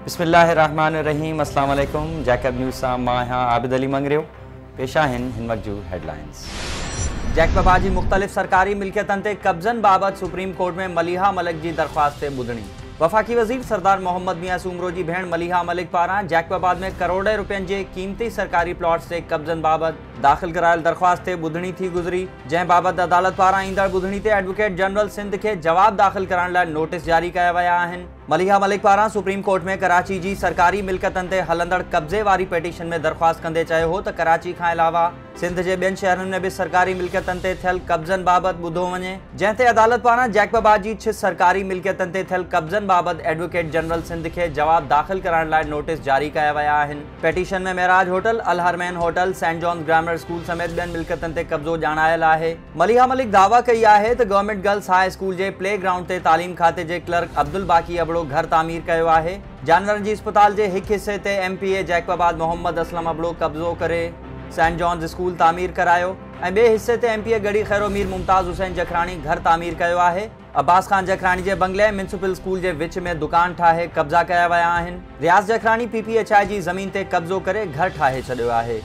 बिस्मिल्लाहिर्रहमानिर्रहीम। अस्सलाम वालेकुम। जैकब न्यूज़ सां मां आहियां आबिद अली मंगरियो। पेश आहिनि हिन वक़्त जूं हेडलाइंस। जैकबाबाद जी मुख़्तलिफ़ सरकारी मिल्कियतनि ते कब्ज़नि बाबति सुप्रीम कोर्ट में मलिहा मलिक जी दरख़्वास्त ते ॿुधणी। वफ़ाक़ी वज़ीर सरदार मोहम्मद मियां सूमरो जी भेण मलिहा मलिक पारां जैकबाबाद में करोड़े रुपयनि जे क़ीमती सरकारी प्लॉट्स ते कब्ज़नि बाबति दाख़िल करायल दरख़्वास्त ते ॿुधणी थी गुज़री, जंहिं बाबति अदालत पारां ईंदड़ ॿुधणी ते एडवोकेट जनरल सिंध खे जवाब दाख़िल करण लाइ नोटिस जारी कया विया आहिनि। मलिहा मलिक पारां सुप्रीम कोर्ट में कराची जी सरकारी मिल्कियतनि ते हलंदड़ कब्ज़े वारी पिटीशन में दरख़्वास्त कंदे चयो हो त कराची खां अलावा सिंध जे ॿियनि शहरनि में बि सरकारी मिल्कियतनि ते थियल कब्ज़नि बाबति ॿुधो वञे, जंहिं ते अदालत पारां जैकबाबाद जी 6 सरकारी मिल्कियतनि ते थियल कब्ज़नि बाबति एडवोकेट जनरल सिंध खे जवाब दाख़िल करण लाइ नोटिस जारी कया विया आहिनि। पिटीशन में Meraj hotel, Al Harmain hotel, Saint John's Grammar School समेत ॿियनि मिल्कियतनि ते कब्ज़ो ॼाणायल आहे। मलिहा मलिक दावा कई आहे त गवर्नमेंट गर्ल्स हाई स्कूल जे प्ले ग्राउंड ते तालीम खाते जे क्लर्क अब्दुल बाकी अबड़ो घर तामीर कयो आहे। जानवरनि जी अस्पताल जे हिकु हिसे ते MPA जैकबाबाद मोहम्मद असलम अबड़ो कब्ज़ो करे सेंट जॉन्स स्कूल तामीर करायो ऐं ॿिए हिसे ते MPA गढ़ी खैरो मीर मुमताज़ हुसैन जखराणी घर तामीर कयो आहे। अब्बास खान जखराणी जे बंगले ऐं म्यूनिसिपल स्कूल जे विच में दुकान ठाहे कब्ज़ा कया विया आहिनि। रियाज़ जखराणी PPHI जी ज़मीन ते कब्ज़ो करे घर ठाहे छॾियो आहे।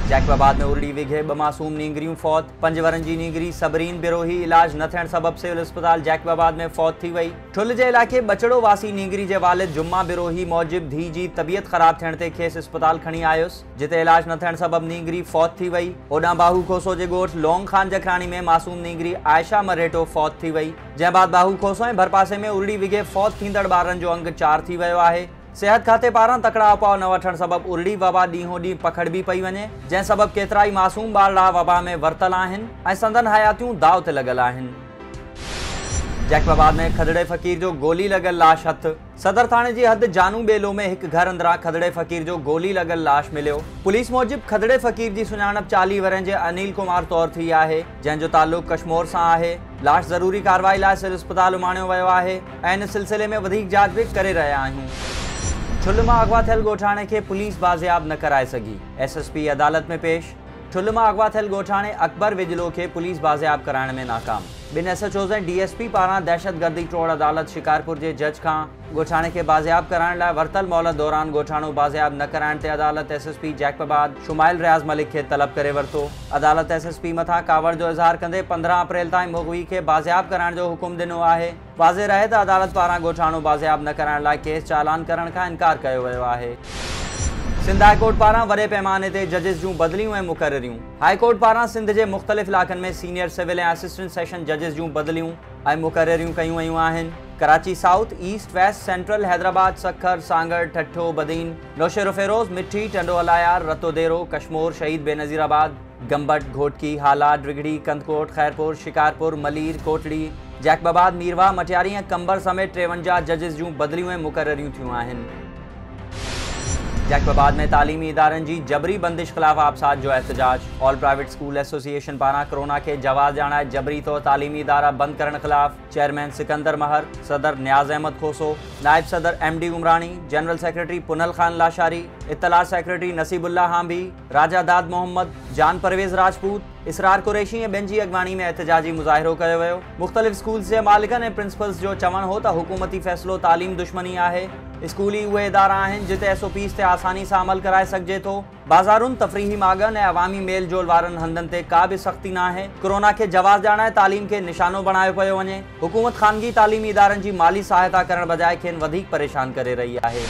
जैकबाबाद में उरड़ी विघे 2 मासूम नींगरियूं फौत। 5 वरनि जी नींगरी सबरीन बिरोही इलाज न थियण सबब सिविल अस्पताल जैकबाबाद में फौत थी वई। ठुल जे इलाइक़े बचड़ो वासी नींगरी जे वालिद जुम्मा बिरोही मौजिब धी जी तबियत ख़राब थियण ते खेसि अस्पताल खणी आयुसि, जिते इलाज न थियण सबब नींगरी फौत थी वई। ओॾां बाहू खोसो जे ॻोठ लोंग खान जखराणी में मासूम नींगरी आयशा मरेटो फौत थी वई, जंहिं बाद बाहू खोसो ऐं भरपासे में उरड़ी विघे फौत थींदड़ ॿारनि जो अंग 4 थी वियो आहे। सेहत खाते पारां तकड़ा उपाउ न वठण सबब उरड़ी वबा ॾींहों ॾींहुं पखड़बी पई वञे, जंहिं सबब केतिरा ई मासूम ॿारड़ा वबा में वरतल आहिनि ऐं संदन हयातियूं दाव ते लॻल आहिनि। जैकबाबाद में खदड़े फ़कीर जो गोली लॻल लाश हथ। सदर थाणे जी हद जानू बेलो में हिकु घर अंदरां खदड़े फ़कीर जो गोली लॻल लाश मिलियो। पुलिस मूजिब खदड़े फ़कीर जी सुञाणप 40 वरनि जे अनिल कुमार तौर थी आहे, जंहिंजो ताल्लुक़ कश्मोर सां आहे। लाश ज़रूरी कार्रवाई लाइ सिविल अस्पताल उमाणियो वियो आहे ऐं इन सिलसिले में वधीक जांच बि करे रहिया आहियूं। ठुल मां अगवा थियल ॻोठाणे खे पुलिस बाज़ियाब न कराए सघी, SSP अदालत में पेश। ठुल मां अगवा थियल ॻोठाणे अकबर विजलो खे पुलिस बाज़ियाब कराइण में नाकाम। 2 SHOs ऐं DSP पारां दहशतगर्दी ट्रोड़ अदालत शिकारपुर जे जज खां ॻोठाणे खे बाज़ियाब कराइण लाइ वरतल मोहलत दौरान ॻोठाणो बाज़ियाब न कराइण ते अदालत SSP जैकबाबाद शुमाइल रियाज़ मलिक खे तलब करे वरितो। अदालत SSP मथां कावड़ जो इज़हार कंदे 15 अप्रैल ताईं मुग़वी खे बाज़ियाब कराइण जो हुकुम ॾिनो आहे। वाज़े रहे त अदालत पारां ॻोठाणो बाज़ियाब न कराइण लाइ केस चालान करण खां इनकार कयो वियो आहे। सिंध हाई कोर्ट पारां वॾे पैमाने ते जजिस जूं बदिलियूं ऐं मुक़ररियूं। हाई कोर्ट पारां सिंध जे मुख़्तलिफ़ इलाक़नि में सीनियर सिविल ऐं असिस्टेंट सेशन जजिस जूं बदिलियूं ऐं मुक़ररियूं कयूं वयूं आहिनि। Karachi south, east, west, central, Hyderabad, Sukkur, Sanghar, Thatta, Badin, Naushahro Feroze, Mithi, Tando Allahyar, रतोदेरो, Kashmore, शहीद बेनज़ीराबाद, गंबट, घोटकी, हाला, ड्रिगड़ी, कंदकोट, खैरपुर, शिकारपुर, मलीर, कोटड़ी, जैकबाबाद, मीरवा, मटियारी ऐं कंबर समेत 53 जजिस जूं बदिलियूं ऐं मुक़ररियूं थियूं आहिनि। जैकबाबाद में तालीमी इदारनि जी जबरी बंदिश ख़िलाफ़ आबसाद जो एहतजाज। ऑल प्राइवेट स्कूल एसोसिएशन पारां कोरोना के जवाज़ ॼाणाए जबरी तौर तालीमी इदारा बंद करण ख़िलाफ़ चेयरमैन सिकंदर महर, सदर नियाज़ अहमद खोसो, नायब सदर MD Umrani, general secretary Punhal Khan Lashari, इत्तला सेक्रेटरी नसीबुल्ला हांबी, राजा दाद मोहम्मद, जान परवेज़ राजपूत, इसरार कुरैशी ऐं ॿियनि जी अॻवानी में एहतजाजी मुज़ाहिरो कयो वियो। मुख़्तलिफ़ स्कूल्स जे मालिकनि ऐं प्रिंसिपल्स जो चवणु हो त हुकूमती फ़ैसिलो तालीम दुश्मनी आहे। स्कूल ई उहे इदारा आहिनि जिते SOPs ते आसानी सां अमल कराए सघिजे थो। बाज़ारुनि, तफ़रीही मागनि ऐं अवामी मेल जोल वारनि हंधनि ते का बि सख़्ती न आहे। कोरोना खे जवाज़ ॼाणाए तालीम खे निशानो बणायो पियो वञे। हुकूमत ख़ानगी तालीमी इदारनि जी माली सहायता करण बजाए खेनि वधीक परेशान करे रही आहे।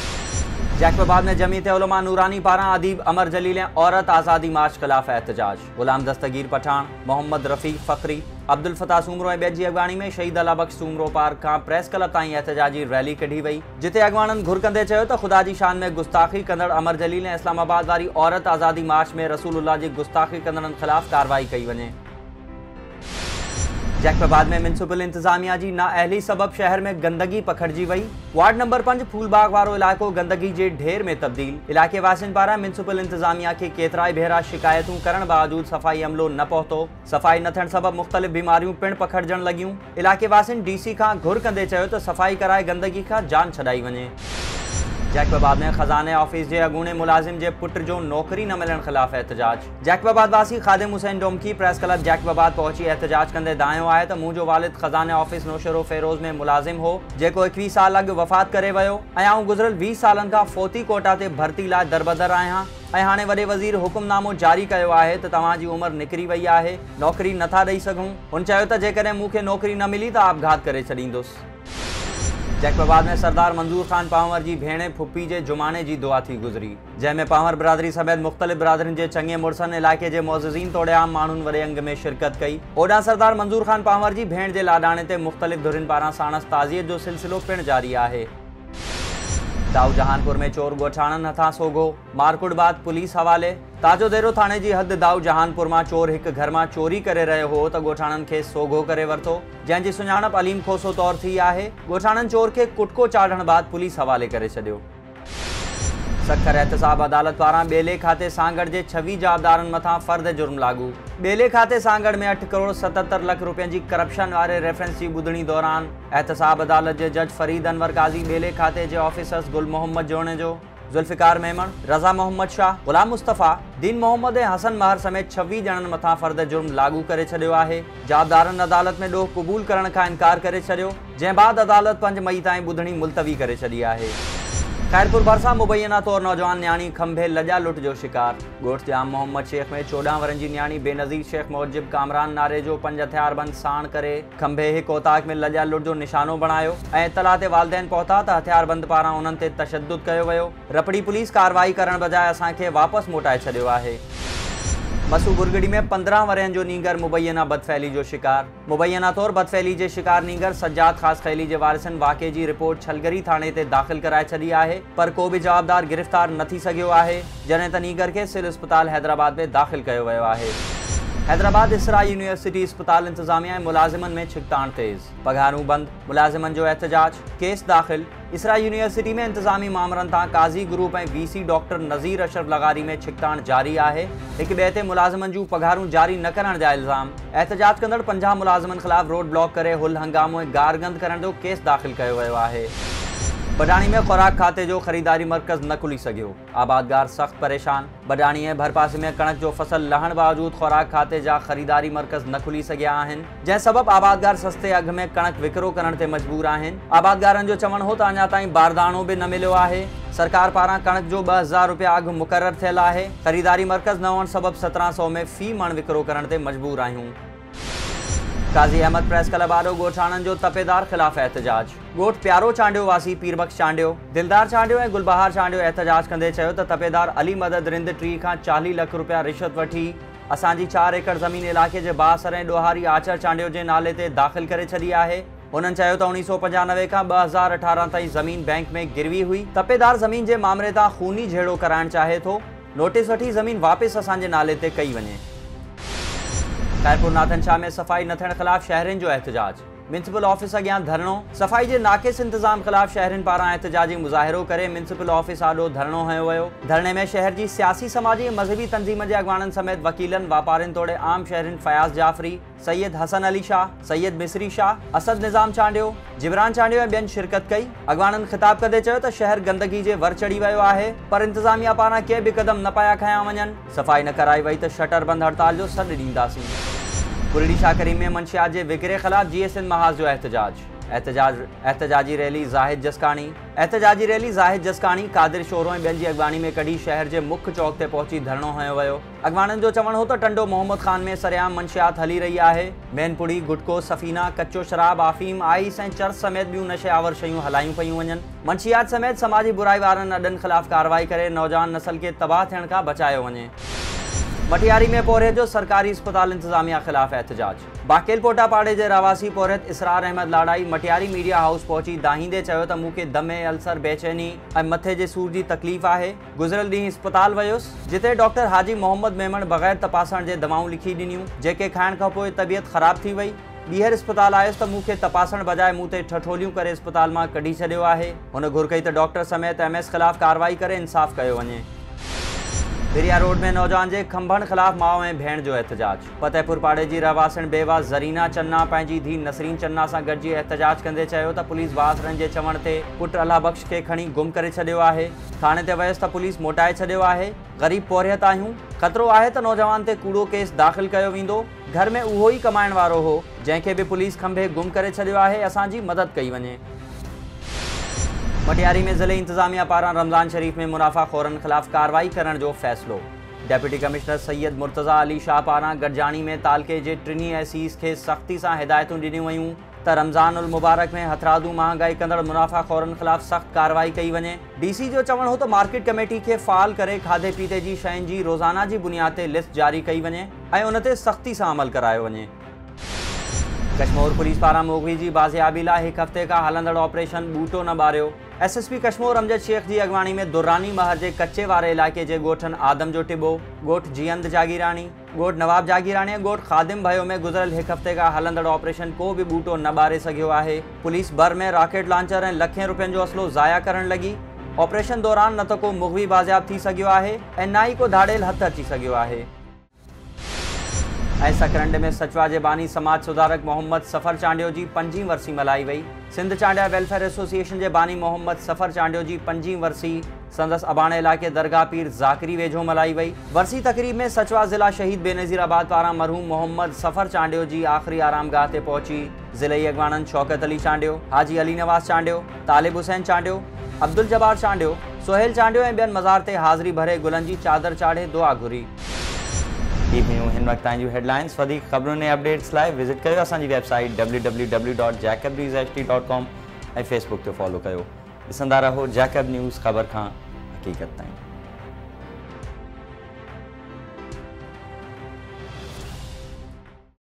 जैकबाबाद में जमीयत उलमा नूरानी पारां अदीब अमर जलील ऐं औरत आज़ादी मार्च ख़िलाफ़ एहतजाज। ग़ुलाम दस्तगीर पठान, मोहम्मद रफ़ीक फ़खरी, अब्दुल फ़ताह सूमरो ऐं ॿियनि जी अॻवानी में शहीद अला बख्श सूमरो पार्क खां प्रेस क्लब ताईं एहतजाजी रैली कढी वई, जिते अॻवाननि घुर कंदे चयो त ख़ुदा जी शान में गुस्ताख़ी कंदड़ अमर जलील ऐं इस्लामाबाद वारी औरत आज़ादी मार्च में रसूलुल्लाह जी गुस्ताख़ी कंदड़नि ख़िलाफ़ कार्रवाई कई वञे। जैकबाबाद में म्यूनिसिपल इंतज़ामिया जी नाअहली सबब शहर में गंदगी पखड़जी वई। वार्ड नंबर 5 फूलबाग वारो इलाइक़ो गंदगी जे ढेर में तब्दील। इलाइक़े वासियुनि पारां म्यूनिसिपल इंतज़ामिया खे केतिरा ई भेरा शिकायतूं करण बावजूद सफ़ाई अमलो न पहुतो। सफ़ाई न थियण सबब मुख़्तलिफ़ बीमारियूं पिण पखड़जण लॻियूं। इलाइक़े वासियुनि DC खां घुर कंदे चयो त सफ़ाई कराए गंदगी खां जान छॾाई वञे। जैकबाबाद में खजाने ऑफिस जे अगूणे मुलाजिम जे पुट जो नौकरी न मिलण खिलाफ एहतजाज। जैकबाबाद वासी खादिम हुसैन डोमकी प्रेस क्लब जैकबाबाद पहुंची एहतजाज कंदे दायो आहे त मुंहिंजो वालिद खजाने ऑफिस नौशरो फेरोज में मुलाजिम हो जेको 21 साल अॻु वफ़ात करे वियो ऐं आऊं गुज़िरियल 20 सालनि खां फ़ौती कोटा ते भर्ती लाइ दरबदर आहियां ऐं हाणे वॾे वज़ीर हुकुमनामो जारी कयो आहे त तव्हांजी उमिरि निकिरी वई आहे, नौकरी नथा ॾेई सघूं। हुन चयो त जेकॾहिं मूंखे नौकरी न मिली त आपघात करे छॾींदुसि। जैकबाबाद में सरदार मंजूर खान पांवर जी भेण फुप्पी जे जुमाने जी दुआ थी गुज़री, जंहिंमें पांवर बिरादरी समेत मुख़्तलिफ़ बिरादरियुनि जे चङे मुड़सनि इलाइक़े जे मुअज़्ज़िज़ीन तोड़े आम माण्हुनि वॾे अंग में शिरकत कई। ओॾां सरदार मंजूर खान पांवर जी भेण जे लाॾाणे ते मुख़्तलिफ़ धुरियुनि पारां साणस ताज़ियत जो सिलसिलो पिणु जारी आहे। दाऊ जहानपुर में चोर ॻोठाणनि हथां सोघो, मारकुट बाद पुलिस हवाले। ताजो देरो थाणे जी हद दाऊ जहानपुर मां चोर हिक घर मां चोरी करे रहियो हो त ॻोठाणनि खे सोघो करे वरितो, जंहिंजी सुञाणप अलीम खोसो तौर थी आहे। ॻोठाणनि चोर खे कुटको चाढ़ण बाद पुलिस हवाले करे छॾियो। सखर एहतसाब अदालत पारां ॿेले खाते सांगड़ जे 26 जाबदारनि मथां फर्द जुर्म लागू। ॿेले खाते सांगड़ में 8 करोड़ 77 लख रुपयनि जी करप्शन वारे रेफरेंस जी ॿुधणी दौरान एहतसाब अदालत जे जज फरीद अनवर काज़ी ॿेले खाते जे ऑफिसर्स गुल मोहम्मद जोणे जो, जुल्फिकार मेमन, रज़ा मोहम्मद शाह, गुलाम मुस्तफ़ा, दीन मोहम्मद ऐं हसन महर समेत 26 ॼणनि मथां फर्द जुर्म लागू करे छॾियो आहे। जाबदारनि अदालत में ॾोह क़बूल करण खां इनकार करे छॾियो, जंहिं बाद अदालत 5 मई ताईं ॿुधणी मुलतवी करे छॾी आहे। खैरपुर भरसा मुबैना तौर नौजवान न्याणी खंभे लॼा लुट जो शिकार। ॻोठ जाम मोहम्मद शेख में 14 वरनि जी न्याणी बेनज़ीर शेख मौजिब कामरान नारे जो 5 हथियारबंद साण करे खंभे हिक ओताक में लॼा लुट जो निशानो बणायो ऐं इतला ते वालदेन पहुता त हथियारबंद पारां उन्हनि ते तशद्दुद कयो वियो। रपड़ी पुलिस कार्रवाई करण बजाए असांखे वापसि मोटाए छॾियो आहे। मसू बुरगड़ी में 15 वरनि जो नींगर मुबैना बदफैली जो शिकार। मुबैना तौर बदफैली जे शिकार नींगर सज्जाद ख़ास खैली जे वारिसनि वाक़े जी रिपोर्ट छलगरी थाणे ते दाख़िल कराए छॾी आहे, पर को बि जवाबदार गिरफ़्तार न थी सघियो आहे, जॾहिं त नींगर खे सिविल अस्पताल हैदराबाद में दाख़िल कयो वियो आहे। हैदराबाद इसरा यूनिवर्सिटी अस्पताल इंतजामिया ऐं मुलाज़िमनि में छिकताण तेज़, पघारूं बंद, मुलाज़िमनि जो एहतजाज, केस दाख़िल। इसरा यूनिवर्सिटी में इंतजामी मामरनि तां काज़ी ग्रुप ऐं वीसी डॉक्टर नज़ीर अशरफ लगारी में छिकताण जारी आहे। हिक ॿिए ते मुलाज़िमनि जूं पघारूं जारी न करण जा इल्ज़ाम। एहतजाज कंदड़ 50 मुलाज़िमनि ख़िलाफ़ रोड ब्लॉक करे हुल हंगामो ऐं गारगंद करण जो केस दाख़िल कयो वियो आहे। बडाणी में खुराक खाते जो ख़रीदारी मर्कज़ न खुली सघियो, आबादगार सख़्त परेशान। बडाणी ऐं भरपासे में कणक जो फसल लहण बावजूद खुराक खाते जा ख़रीदारी मर्कज़ न खुली सघिया आहिनि, जंहिं सबबि आबादगार सस्ते अघ में कणक विकिरो करण ते मजबूर आहिनि। आबादगारनि जो चवणु हो त अञा ताईं बारदाणो बि न मिलियो आहे। सरकार पारां कणक जो 2000 रुपया अघु मुक़ररु थियल आहे। ख़रीदारी मर्कज़ न हुअण सबबि 1700 में फ़ी मण विकिरो करण ते मजबूर आहियूं। काज़ी अहमद प्रेस क्लब आॾो ॻोठाणनि जो तपेदार ख़िलाफ़ एहतजाज। ॻोठ प्यारो चांडियो वासी पीरबख्श चांडियो, दिलदार चांडियो ऐं गुलबहार चांडियो एहतजाज कंदे चयो त तपेदार अली मदद रिंद टी खां 40 लख रुपया रिश्वत वठी असांजी 4 एकड़ ज़मीन इलाइक़े जे बासर ऐं ॾोहारी आचर चांडियो जे नाले ते दाख़िल करे छॾी आहे। उन्हनि चयो त 1995 खां 2018 ताईं ज़मीन बैंक में गिरवी हुई। तपेदार ज़मीन जे मामले तां खूनी झेड़ो कराइणु चाहे थो, नोटिस वठी ज़मीन वापसि असांजे नाले ते कई वञे। खैरपुर नाथनशाह में सफ़ाई न थियण ख़िलाफ़ शहरियुनि जो एहतजाज। म्यूनिसिपल ऑफिस अॻियां धरणो। सफ़ाई जे नाक़िस इंतज़ाम ख़िलाफ़ शहरियुनि पारां एहतजाजी मुज़ाहिरो करे म्यूनिसिपल ऑफिस आॾो धरणो हयो वियो। धरणे में शहर जी सियासी समाजी ऐं मज़हबी तंज़ीम जे अॻवाननि समेत वकीलनि, वापारियुनि तोड़े आम शहरियुनि फयाज़ जाफ़री, सैयद हसन अली शाह, सैयद मिसरी शाह, असद निज़ाम चांडियो, जिबरान चांडियो ऐं ॿियनि शिरकत कई। अॻवाननि ख़िताब कंदे चयो त शहर गंदगी जे वर चढ़ी वियो आहे, पर इंतज़ामिया पारां के बि क़दम न पिया खयां वञनि। सफ़ाई न कराई वई त शटर बंदि हड़ताल जो सॾु ॾींदासीं। बुरड़ी शाकरी में मंशियात जे विकिरे ख़िलाफ़ GSN महाज़ जो एहतजाजी रैली ज़ाहिद जसकाणी, कादिर शोरो ऐं ॿियनि जी अॻवानी में कढी शहर जे मुख्य चौक ते पहुची धरणो हयो वियो। अॻवाननि जो चवणु हो त टंडो मोहम्मद खान में सरेआम मंशियात हली रही आहे। मैनपुड़ी, गुटको, सफ़ीना, कच्चो शराब, आफ़ीम, आइस ऐं चर्स समेत ॿियूं नशेआवर शयूं हलायूं पियूं वञनि। मंशियात समेत समाजी बुराई वारनि अॾनि ख़िलाफ़ कार्रवाई करे नौजवान नस्ल खे तबाह थियण खां बचायो वञे। मटियारी में पोरे जो सरकारी अस्पताल इंतजामिया ख़िलाफ़ एहतजाज। बाकेल पोटा पाड़े जे रवासी पोरत इसरार अहमद लाड़ाई मटियारी मीडिया हाउस पहुची दाहींदे चयो त मूंखे दमे, अल्सर, बेचैनी ऐं मथे जे सूर जी तकलीफ़ आहे। गुज़िरियल ॾींहुं अस्पताल वियुसि, जिते डॉक्टर हाजी मोहम्मद मेमण बग़ैर तपासण जे दवाऊं लिखी ॾिनियूं, जेके खाइण खां पोइ तबियत ख़राब थी वई। ॿीहर अस्पताल आयुसि त मूंखे तपासण बजाए मूं ते ठठोलियूं करे अस्पताल मां कढी छॾियो आहे। हुन घुर कई त डॉक्टर समेत MS ख़िलाफ़ कार्रवाई करे इंसाफ़ कयो वञे। बिरिया रोड में नौजवान के खंभण खिलाफ माउ ऐं भेण जो एहतजाज। फतेहपुर पाड़े की रवासण बेवा ज़रीना चन्ना पंहिंजी धी नसरीन चन्ना से गॾिजी एहतजाज कंदे चयो त पुलिस वासरनि जे चवण ते पुट अल्लाह बख्श के खणी गुम करे छॾियो आहे। थाने ते वयसि त पुलिस मोटाए छॾियो आहे। ग़रीब पोरियत आहियूं, ख़तरो आहे त नौजवान ते कूड़ो केस दाख़िल कयो वेंदो। घर में उहो ई कमाइण वारो हो जंहिंखे बि पुलिस खंभे गुम करे छॾियो आहे। असांजी मदद कई वञे। मटियारी में ज़िले इंतजामिया पारां रमज़ान शरीफ में मुनाफ़ाखोरनि खिलाफ़ कार्रवाई करण जो फ़ैसिलो। डेप्यूटी कमिश्नर सैयद मुर्तज़ा अली शाह पारां गॾिजाणी में तालके जे टिनी एसीज़ खे सख़्ती सां हिदायतूं ॾिनियूं वयूं त रमज़ान उल मुबारक में हथरादू महांगाई कंदड़ मुनाफ़ाखोरनि खिलाफ़ सख़्त कार्रवाई कई वञे। डीसी जो चवणु हो त मार्केट कमेटी खे फ़ाल करे खाधे पीते जी शयुनि जी रोज़ाना जी बुनियाद ते लिस्ट जारी कई वञे ऐं उन ते सख़्ती सां अमल करायो वञे। कश्मीर पुलिस पारां मोगवी की बाज़ियाबी लाइ हिकु हफ़्ते का हलंदड़ ऑपरेशन बूटो न ॿारियो। SSP कश्मीर अमजद शेख की अगवानी में दुर्रानी महर के कच्चे वारे इलाके के गोठन आदम जो टिबो, गोठ जियंद जागीरानी, गोठ नवाब जागीरानी, गोठ खादिम भयो में गुजरल एक हफ्ते का हलंदड़ ऑपरेशन को भी बूटो न ॿारे सघियो आहे। पुलिस भर में रॉकेट लॉन्चर ऐं लखें रुपयनि जो असलो ज़ाया करण लगी। ऑपरेशन दौरान न तो को मुग़वी बाज़ियाब थी सघियो आहे ऐं न ई को धाड़ेल हथ अची सघियो आहे। सकरंड में सचवा के बानी समाज सुधारक मोहम्मद सफ़र चांडियो की 5वीं वरसी मल्हाई वई। सिंध चांडिया वेलफेयर एसोसिएशन के बानी मोहम्मद सफ़र चांडियो की 5वीं वरसी संदस अबाणे इलाके दरगाह पीर ज़ाकरी वेझो मल्हाई वई। वरसी तकरीब में सचवा ज़िला शहीद बेनज़ीराबाद पारां मरहूम मोहम्मद सफ़र चांडियो की आख़िरी आरामगाह ते पहुंची ज़िले अगवाणनि शौकत अली चांडियो, हाजी अली नवाज़ चांडियो, तालिब हुसैन चांडियो, अब्दुल जब्बार चांडियो, सोहेल चांडियो ऐं ॿियनि मज़ार ते हाज़िरी भरे गुलनि जी चादर चाढ़े दुआ घुरी। हिन वक्त हेडलाइंस वधीक ख़बरुनि ऐं अपडेट्स लाइ विज़िट कयो असांजी वेबसाइट www.jacobnews.com ऐं फेसबुक ते फॉलो कयो। ॾिसंदा रहो जैकब न्यूज़, ख़बर खां हक़ीक़त ताईं।